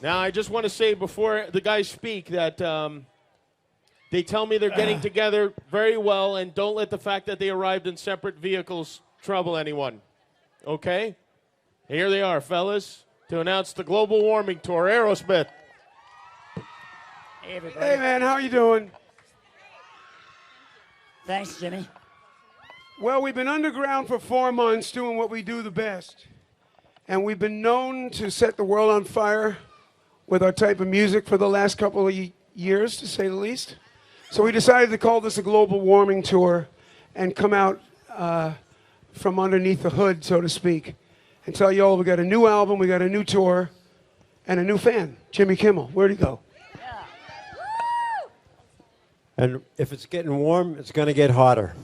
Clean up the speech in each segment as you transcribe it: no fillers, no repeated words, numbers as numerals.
Now, I just want to say before the guys speak that they tell me they're getting together very well, and don't let the fact that they arrived in separate vehicles trouble anyone. Okay? Here they are, fellas, to announce the global warming tour, Aerosmith. Hey, everybody. Hey, man, how you doing? Thanks, Jimmy. Well, we've been underground for 4 months doing what we do the best. And we've been known to set the world on fire with our type of music for the last couple of years, to say the least. So we decided to call this a global warming tour and come out from underneath the hood, so to speak, and tell you all we got a new album, we got a new tour, and a new fan, Jimmy Kimmel. Where'd he go? Yeah. And if it's getting warm, it's going to get hotter.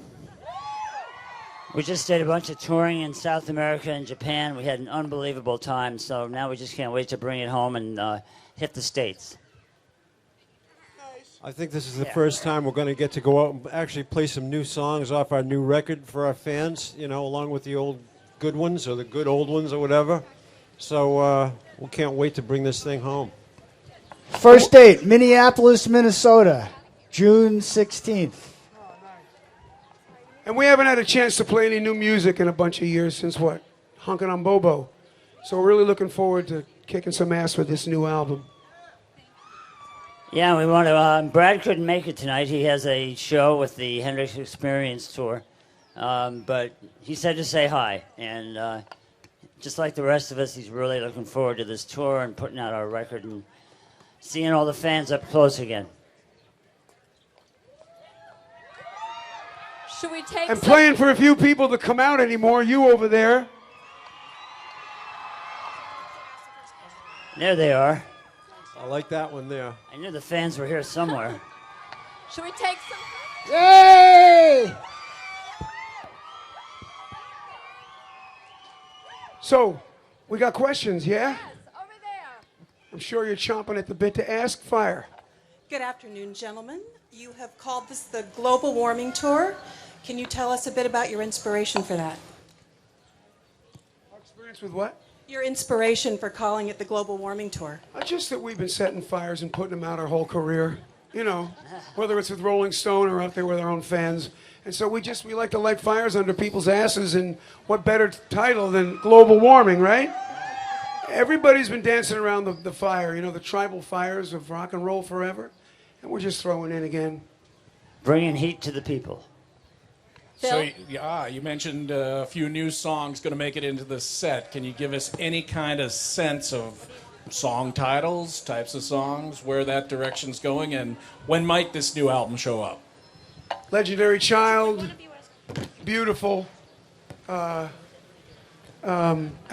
We just did a bunch of touring in South America and Japan. We had an unbelievable time, so now we just can't wait to bring it home and hit the States. I think this is the first time we're going to get to go out and actually play some new songs off our new record for our fans, you know, along with the old good ones or the good old ones or whatever. So we can't wait to bring this thing home. First date, Minneapolis, Minnesota, June 16th. And we haven't had a chance to play any new music in a bunch of years since what? Hunkin' on Bobo. So we're really looking forward to kicking some ass with this new album. Yeah, we want to. Brad couldn't make it tonight. He has a show with the Hendrix Experience Tour. But he said to say hi. And just like the rest of us, he's really looking forward to this tour and putting out our record and seeing all the fans up close again. Should we take And playing for a few people to come out anymore, you over there. There they are. I like that one there. I knew the fans were here somewhere. Should we take some? Yay! So, we got questions, yeah? Yes, over there. I'm sure you're chomping at the bit to ask. Fire. Good afternoon, gentlemen. You have called this the Global Warming Tour. Can you tell us a bit about your inspiration for that? Our experience with what? Your inspiration for calling it the Global Warming Tour. Just that we've been setting fires and putting them out our whole career. You know, whether it's with Rolling Stone or out there with our own fans. And so we like to light fires under people's asses, and what better title than global warming, right? Everybody's been dancing around the fire, you know, the tribal fires of rock and roll forever. And we're just throwing in again. Bringing heat to the people. Phil? So, you mentioned a few new songs going to make it into the set. Can you give us any kind of sense of song titles, types of songs, where that direction's going, and when might this new album show up? Legendary Child, Beautiful, Outgo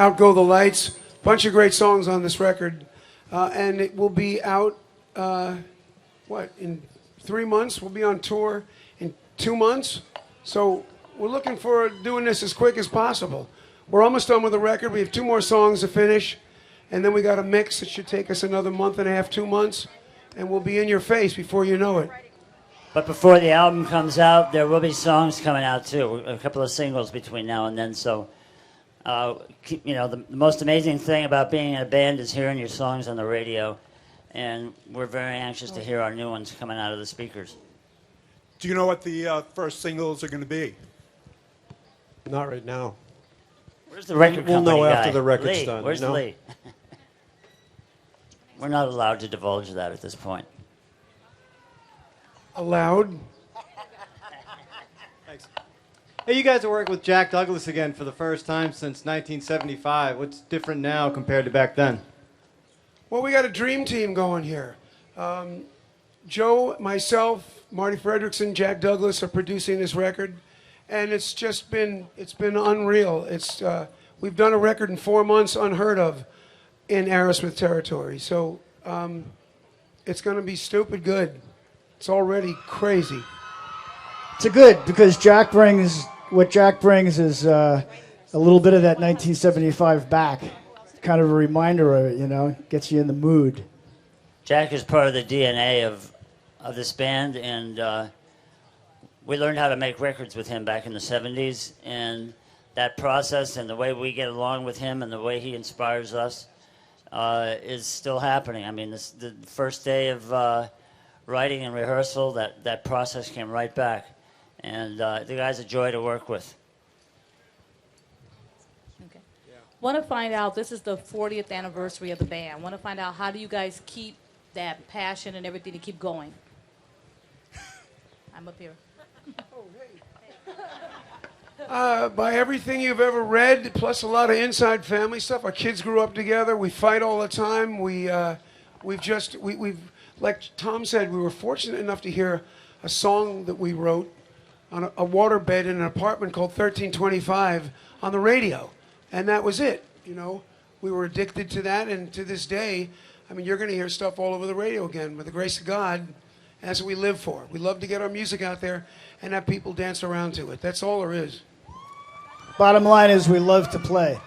the Lights, bunch of great songs on this record. And it will be out, in 3 months? We'll be on tour in 2 months. So we're looking for doing this as quick as possible. We're almost done with the record. We have 2 more songs to finish. And then we got a mix that should take us another month and a half, 2 months. And we'll be in your face before you know it. But before the album comes out, there will be songs coming out too. A couple of singles between now and then. So, the most amazing thing about being in a band is hearing your songs on the radio. And we're very anxious to hear our new ones coming out of the speakers. Do you know what the first singles are going to be? Not right now. Where's the record We'll company know guy? after the record's Lee, done. Where's No? Lee? We're not allowed to divulge that at this point. Allowed? Thanks. Hey, you guys are working with Jack Douglas again for the first time since 1975. What's different now compared to back then? Well, we got a dream team going here. Joe, myself, Marty Fredrickson, Jack Douglas are producing this record, and it's been unreal. We've done a record in 4 months, unheard of in Aerosmith territory. So it's going to be stupid good. It's already crazy. It's a good because Jack brings is a little bit of that 1975 back. It's kind of a reminder of it, you know, gets you in the mood. Jack is part of the DNA of this band, and we learned how to make records with him back in the 70s, and that process and the way we get along with him and the way he inspires us, is still happening. I mean, the first day of writing and rehearsal, that process came right back. And the guy's a joy to work with. Okay. Want to find out, this is the 40th anniversary of the band. Want to find out, how do you guys keep that passion and everything to keep going? I'm up here. By everything you've ever read, plus a lot of inside family stuff. Our kids grew up together. We fight all the time. We've like Tom said, we were fortunate enough to hear a song that we wrote on a waterbed in an apartment called 1325 on the radio, and that was it. You know, we were addicted to that, and to this day, I mean, you're going to hear stuff all over the radio again. With the grace of God, that's what we live for. We love to get our music out there and have people dance around to it. That's all there is. Bottom line is we love to play.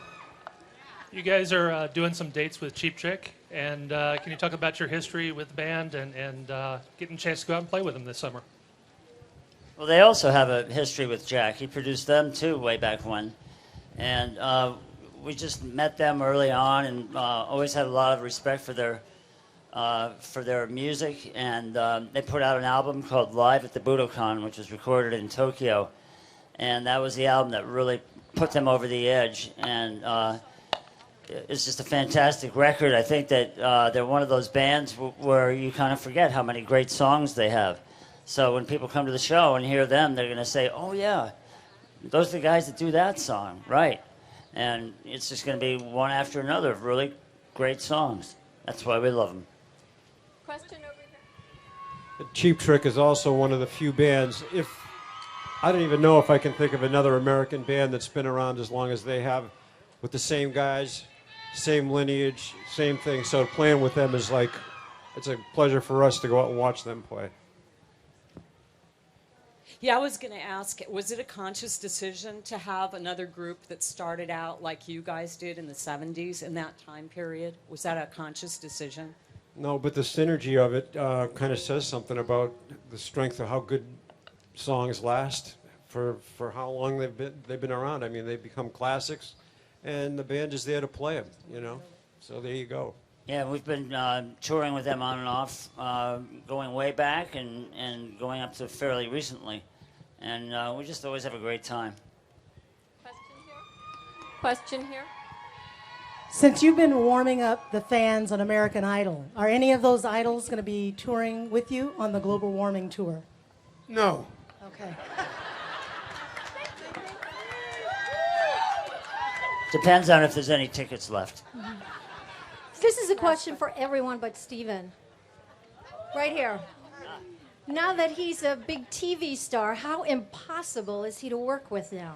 You guys are doing some dates with Cheap Trick, and can you talk about your history with the band and getting a chance to go out and play with them this summer? Well, they also have a history with Jack. He produced them too way back when, and we just met them early on, and always had a lot of respect for their music. And they put out an album called Live at the Budokan, which was recorded in Tokyo, and that was the album that really put them over the edge. And it's just a fantastic record. I think that they're one of those bands where you kind of forget how many great songs they have. So when people come to the show and hear them, they're going to say, oh, yeah, those are the guys that do that song, right? And it's just going to be one after another of really great songs. That's why we love them. Question over there. Cheap Trick is also one of the few bands, I don't even know if I can think of another American band that's been around as long as they have, with the same guys, same lineage, same thing. So playing with them is like, it's a pleasure for us to go out and watch them play. Yeah, I was going to ask, was it a conscious decision to have another group that started out like you guys did in the 70s in that time period? Was that a conscious decision? No, but the synergy of it kind of says something about the strength of how good songs last for how long they've been around. I mean, they've become classics, and the band is there to play them, you know. So there you go. Yeah, we've been touring with them on and off, going way back and going up to fairly recently. And we just always have a great time. Question here. Since you've been warming up the fans on American Idol, are any of those idols going to be touring with you on the global warming tour? No. Okay. Depends on if there's any tickets left. This is a question for everyone but Steven. Right here. Now that he's a big TV star, how impossible is he to work with now?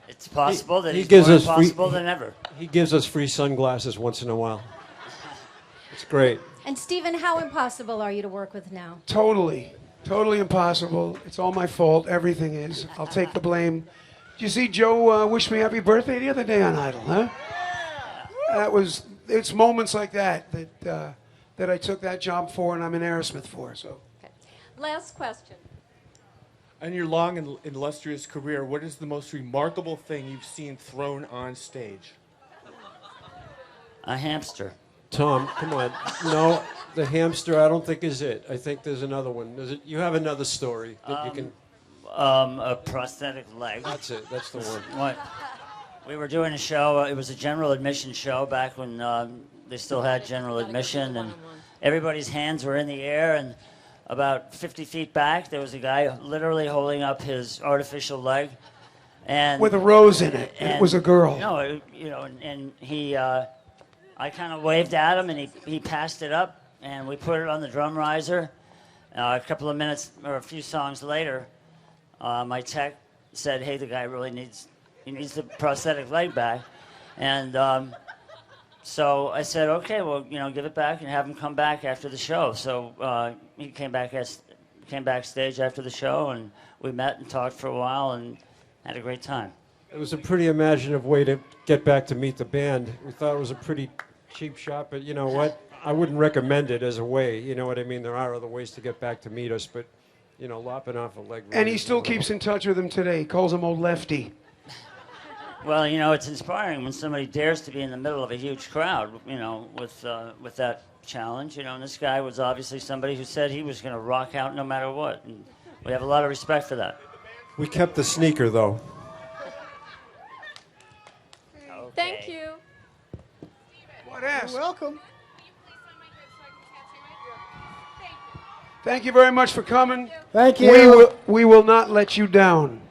It's possible that he he's gives more us impossible than ever. He gives us free sunglasses once in a while. It's great. And Steven, how impossible are you to work with now? Totally impossible. It's all my fault. Everything is. I'll take the blame. Did you see Joe wish me happy birthday the other day on Idol, huh? It's moments like that I took that job for, and I'm in Aerosmith for. So. Okay. Last question. In your long and illustrious career, what is the most remarkable thing you've seen thrown on stage? A hamster. Tom, come on. No, the hamster I don't think is it. I think there's another one. You have another story that you can... A prosthetic leg. That's it. That's the one. What? We were doing a show. It was a general admission show back when they still had general admission, and everybody's hands were in the air, and about 50 feet back, there was a guy literally holding up his artificial leg, and with a rose in it. It was a girl. No, and he, I kind of waved at him, and he passed it up, and we put it on the drum riser. A couple of minutes or a few songs later, my tech said, "Hey, the guy really needs the prosthetic leg back," and so I said, "Okay, well, give it back and have him come back after the show." So he came backstage after the show, and we met and talked for a while and had a great time. It was a pretty imaginative way to get back to meet the band. We thought it was a pretty cheap shot, but you know what? I wouldn't recommend it as a way. You know what I mean? There are other ways to get back to meet us, but lopping off a leg. And he still keeps in touch with him today. He calls him old Lefty. Well, you know, it's inspiring when somebody dares to be in the middle of a huge crowd, you know, with that challenge. You know, and this guy was obviously somebody who said he was going to rock out no matter what. And we have a lot of respect for that. We kept the sneaker, though. Thank you. What else? You're welcome. Thank you very much for coming. Thank you. We will not let you down.